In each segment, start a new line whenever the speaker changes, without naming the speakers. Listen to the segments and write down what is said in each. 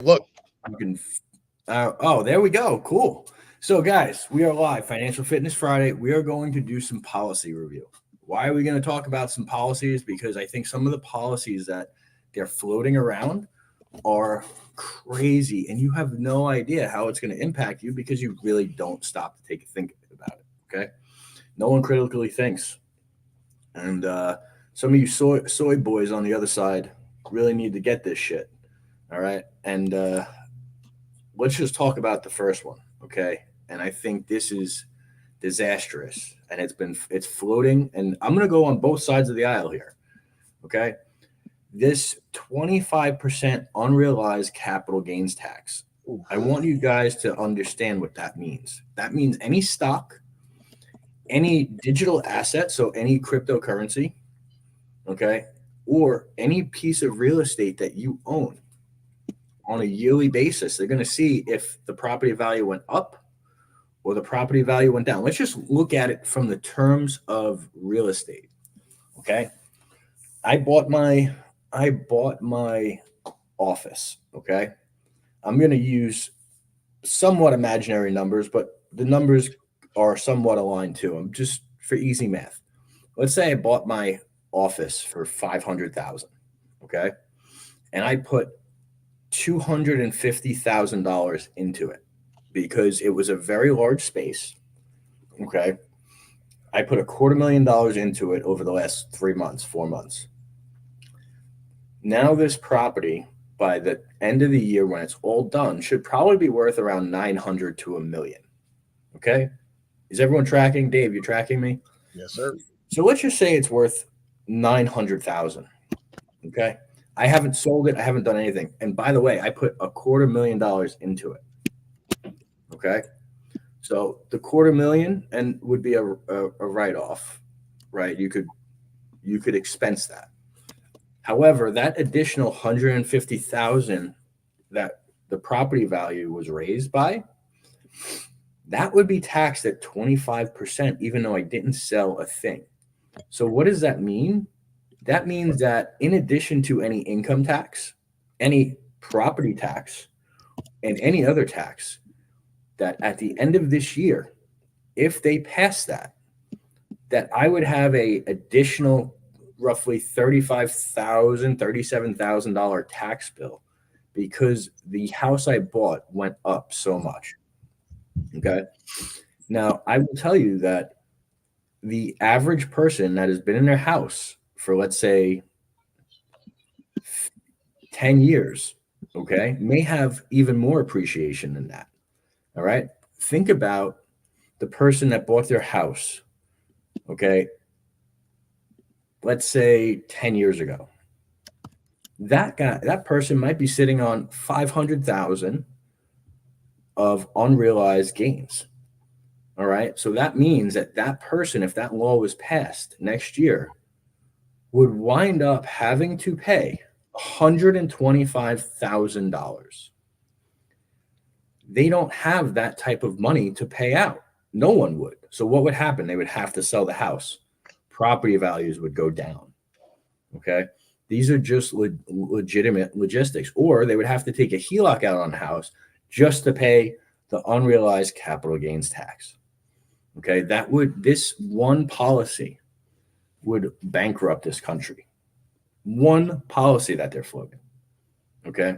Look,
You can. Oh, there we go. Cool. So, guys, we are live. Financial Fitness Friday. We are going to do some policy review. Why are we going to talk about some policies? Because I think some of the policies that they're floating around are crazy, and you have no idea how it's going to impact you because you really don't stop to take a think about it. Okay, no one critically thinks, and some of you soy boys on the other side really need to get this shit. All right, and let's just talk about the first one, okay? And I think this is disastrous, and it's floating, and I'm gonna go on both sides of the aisle here, okay? This 25% unrealized capital gains tax. I want you guys to understand what that means. That means any stock, any digital asset, so any cryptocurrency, okay, or any piece of real estate that you own on a yearly basis, they're going to see if the property value went up or the property value went down. Let's just look at it from the terms of real estate. Okay. I bought my office. Okay. I'm going to use somewhat imaginary numbers, but the numbers are somewhat aligned too. I'm just for easy math. Let's say I bought my office for 500,000. Okay. And I put $250,000 into it because it was a very large space. Okay. I put $250,000 into it over the last 3 months, 4 months. Now, this property, by the end of the year, when it's all done, should probably be worth around 900 to a million. Okay. Is everyone tracking? Dave, you tracking me?
yes, sir.
So let's just say it's worth 900,000. Okay. I haven't sold it. I haven't done anything. And by the way, I put $250,000 into it. Okay. So the 250,000 and would be a write-off, right? You could expense that. However, that additional 150,000 that the property value was raised by, that would be taxed at 25%, even though I didn't sell a thing. So what does that mean? That means that in addition to any income tax, any property tax, and any other tax, that at the end of this year, if they pass that I would have a additional roughly $37,000 tax bill because the house I bought went up so much. Okay. Now, I will tell you that the average person that has been in their house for, let's say, 10 years, okay, may have even more appreciation than that. All right. Think about the person that bought their house, okay, let's say 10 years ago. That person might be sitting on 500,000 of unrealized gains. All right. So that means that person, if that law was passed next year, would wind up having to pay $125,000. They don't have that type of money to pay out. No one would. So what would happen? They would have to sell the house. Property values would go down. Okay. These are just legitimate logistics. Or they would have to take a HELOC out on the house just to pay the unrealized capital gains tax. Okay. This one policy would bankrupt this country. One policy that they're floating, okay,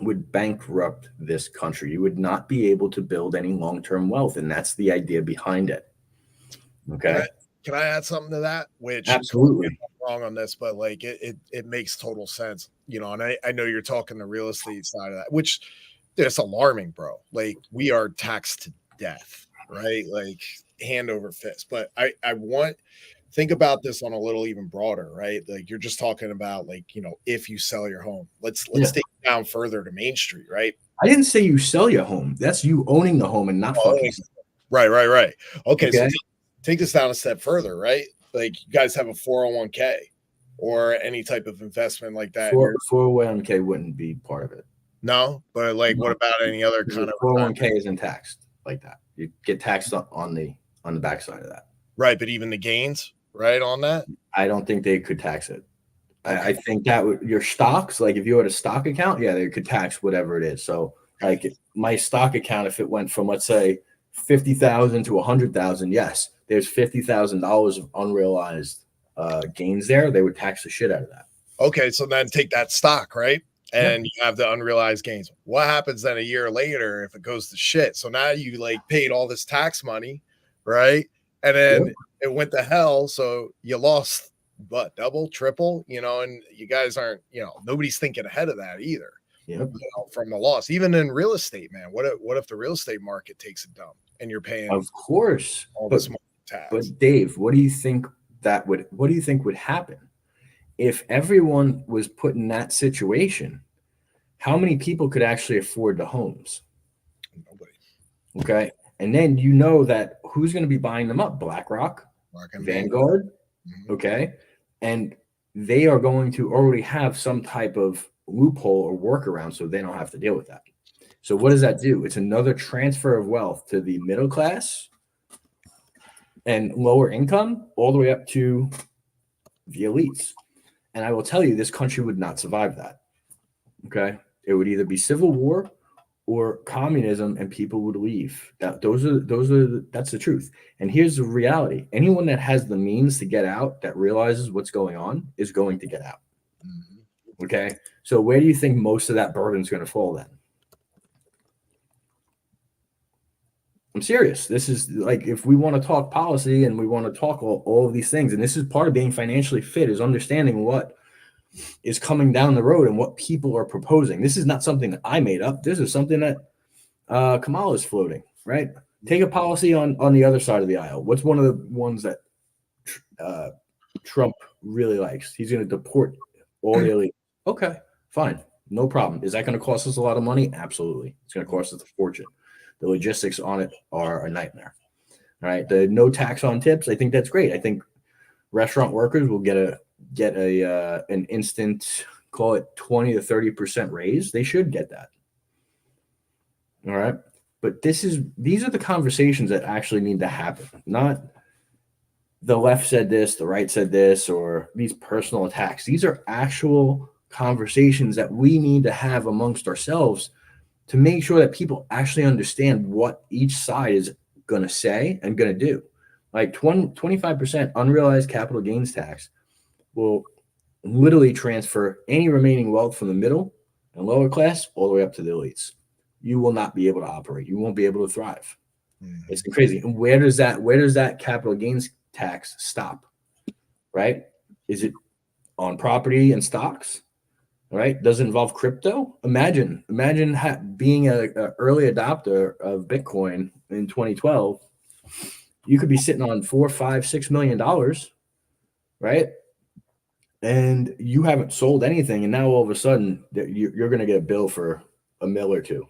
would bankrupt this country. You would not be able to build any long-term wealth, and that's the idea behind it. Okay.
Can I add something to that? Which
absolutely
I'm wrong on this, but like it makes total sense, and I know you're talking the real estate side of that, which it's alarming, bro. Like we are taxed to death, right? Like hand over fist. But I think about this on a little even broader, right? Like you're just talking about like, if you sell your home, let's take it down further to Main Street, right?
I didn't say you sell your home. That's you owning the home and not fucking.
Right. Okay. So take this down a step further, right? Like you guys have a 401k or any type of investment like that.
401k wouldn't be part of it.
No, but like what about any other kind of
401k isn't taxed like that. You get taxed on the backside of that.
Right, but even the gains, right, on that?
I don't think they could tax it. I think that your stocks, like if you had a stock account, yeah, they could tax whatever it is. So like my stock account, if it went from, let's say, 50,000 to 100,000, yes, there's $50,000 of unrealized gains there. They would tax the shit out of that.
Okay, so then take that stock, right?
Yeah.
And you have the unrealized gains. What happens then a year later if it goes to shit? So now you like paid all this tax money, right? And then
Yep.
it went to hell. So you lost what, double, triple, and you guys aren't, nobody's thinking ahead of that either.
Yep.
From the loss, even in real estate, man. What if the real estate market takes a dump and you're paying
Of course.
all this money tax?
But Dave, what do you think would happen if everyone was put in that situation? How many people could actually afford the homes?
Nobody.
Okay. And then you know that who's going to be buying them up? BlackRock, Vanguard.
Mm-hmm.
Okay. And they are going to already have some type of loophole or workaround so they don't have to deal with that. So what does that do? It's another transfer of wealth to the middle class and lower income all the way up to the elites. And I will tell you, this country would not survive that. Okay. It would either be civil war or communism, and people would leave. That's the truth. And here's the reality: anyone that has the means to get out, that realizes what's going on, is going to get out. Mm-hmm. Okay, so where do you think most of that burden is going to fall then? I'm serious. This is like, if we want to talk policy and we want to talk all of these things, and this is part of being financially fit, is understanding what is coming down the road and what people are proposing. This is not something that I made up. This is something that Kamala is floating, right? Take a policy on the other side of the aisle. What's one of the ones that Trump really likes? He's going to deport all the elite. Okay, fine. No problem. Is that going to cost us a lot of money? Absolutely. It's going to cost us a fortune. The logistics on it are a nightmare. All right. The no tax on tips, I think that's great. I think restaurant workers will get an instant, call it 20 to 30% raise. They should get that. All right. But these are the conversations that actually need to happen, not the left said this, the right said this, or these personal attacks. These are actual conversations that we need to have amongst ourselves to make sure that people actually understand what each side is going to say and going to do. Like 25% unrealized capital gains tax will literally transfer any remaining wealth from the middle and lower class all the way up to the elites. You will not be able to operate. You won't be able to thrive. Mm-hmm. It's crazy. And where does that capital gains tax stop? Right? Is it on property and stocks? Right? Does it involve crypto? Imagine being an early adopter of Bitcoin in 2012. You could be sitting on $4, $5, $6 million, right? And you haven't sold anything, and now all of a sudden you're going to get a bill for $1 million or $2 million.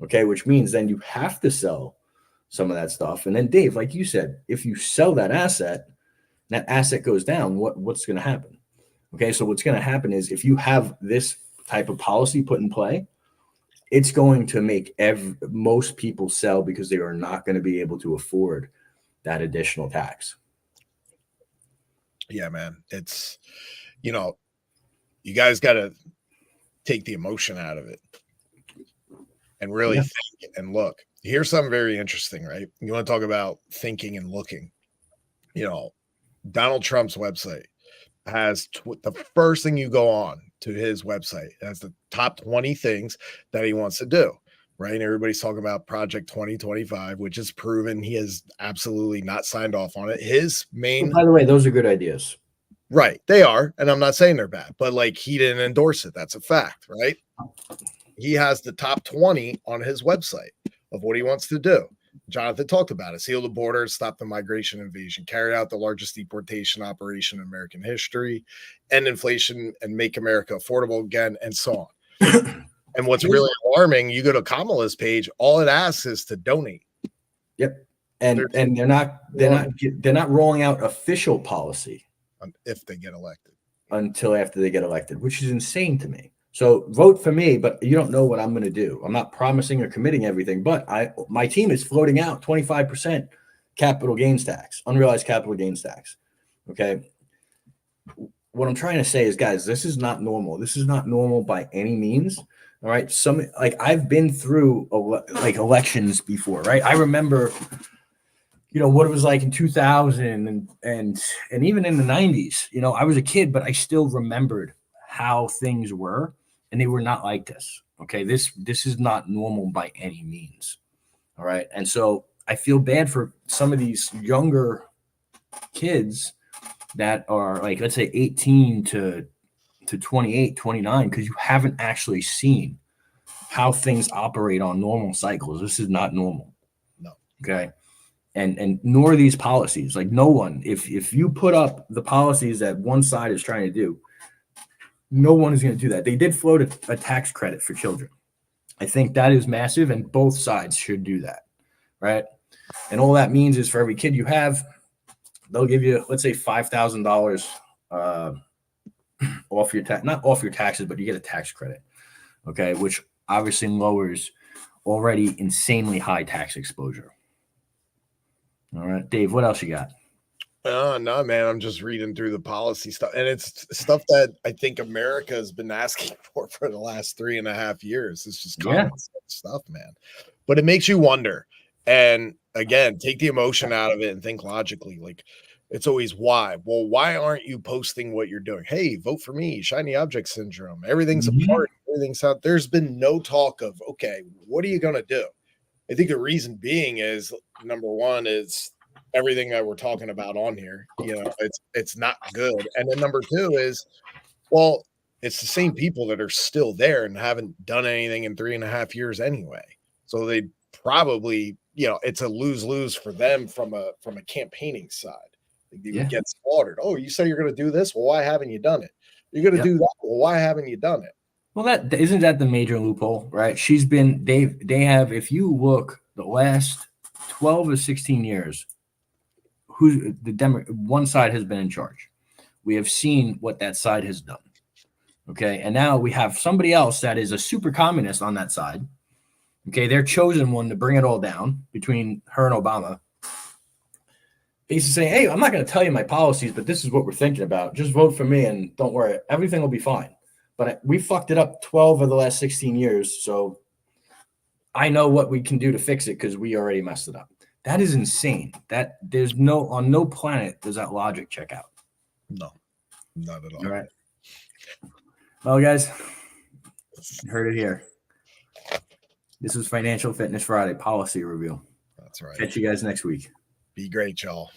Okay, which means then you have to sell some of that stuff. And then, Dave, like you said, if you sell that asset goes down. What's going to happen? Okay, so what's going to happen is, if you have this type of policy put in play, it's going to make most people sell because they are not going to be able to afford that additional tax.
Yeah, man. It's, you guys got to take the emotion out of it and really think and look. Here's something very interesting, right? You want to talk about thinking and looking. Donald Trump's website has the first thing you go on to his website has the top 20 things that he wants to do, right? And everybody's talking about Project 2025, which is proven he has absolutely not signed off on it. His main,
by the way, those are good ideas,
right? They are, and I'm not saying they're bad, but like, he didn't endorse it. That's a fact, right? He has the top 20 on his website of what he wants to do. Jonathan talked about it: seal the border, stop the migration invasion, carry out the largest deportation operation in American history, end inflation, and make America affordable again, and so on. And what's really alarming, you go to Kamala's page, all it asks is to donate.
Yep. And they're not rolling out official policy
if they get elected
until after they get elected, which is insane to me. So vote for me, but you don't know what I'm going to do. I'm not promising or committing everything, but my team is floating out 25% capital gains tax, unrealized capital gains tax. Okay. what I'm trying to say is, guys, this is not normal. This is not normal by any means. All right. I've been through like elections before, right? I remember, what it was like in 2000 and even in the 90s. I was a kid, but I still remembered how things were, and they were not like this. Okay. This is not normal by any means. All right. And so I feel bad for some of these younger kids that are like, let's say 18 to 28, 29, because you haven't actually seen how things operate on normal cycles. This is not normal.
No.
Okay. And nor these policies. Like, no one, if you put up the policies that one side is trying to do, no one is going to do that. They did float a tax credit for children. I think that is massive, and both sides should do that. Right. And all that means is for every kid you have, they'll give you, let's say, $5,000 off your not off your taxes, but you get a tax credit. Okay. Which obviously lowers already insanely high tax exposure. All right, Dave, what else you got?
No, man, I'm just reading through the policy stuff, and it's stuff that I think America has been asking for the last 3.5 years. It's just common sense stuff, man. But it makes you wonder. And again, take the emotion out of it and think logically. Like, it's always why. Well, why aren't you posting what you're doing? Hey, vote for me, shiny object syndrome. Everything's a party. Everything's out. There's been no talk of, okay, what are you going to do? I think the reason being is, number one is everything that we're talking about on here. It's not good. And then number two is, well, it's the same people that are still there and haven't done anything in 3.5 years anyway. So they probably, it's a lose-lose for them from a campaigning side. They would get slaughtered. Oh, you say you're going to do this? Well, why haven't you done it? You're going to do that. Well, why haven't you done it?
Well, that isn't that the major loophole, right? They have, if you look the last 12 or 16 years, one side has been in charge. We have seen what that side has done. Okay. And now we have somebody else that is a super communist on that side. Okay. They're chosen one to bring it all down between her and Obama. Basically saying, hey, I'm not going to tell you my policies, but this is what we're thinking about. Just vote for me and don't worry. Everything will be fine. But we fucked it up 12 of the last 16 years. So I know what we can do to fix it because we already messed it up. That is insane. That on no planet does that logic check out.
No, not at all.
All right. Well, guys, you heard it here. This was Financial Fitness Friday policy review.
That's right.
Catch you guys next week.
Be great, y'all.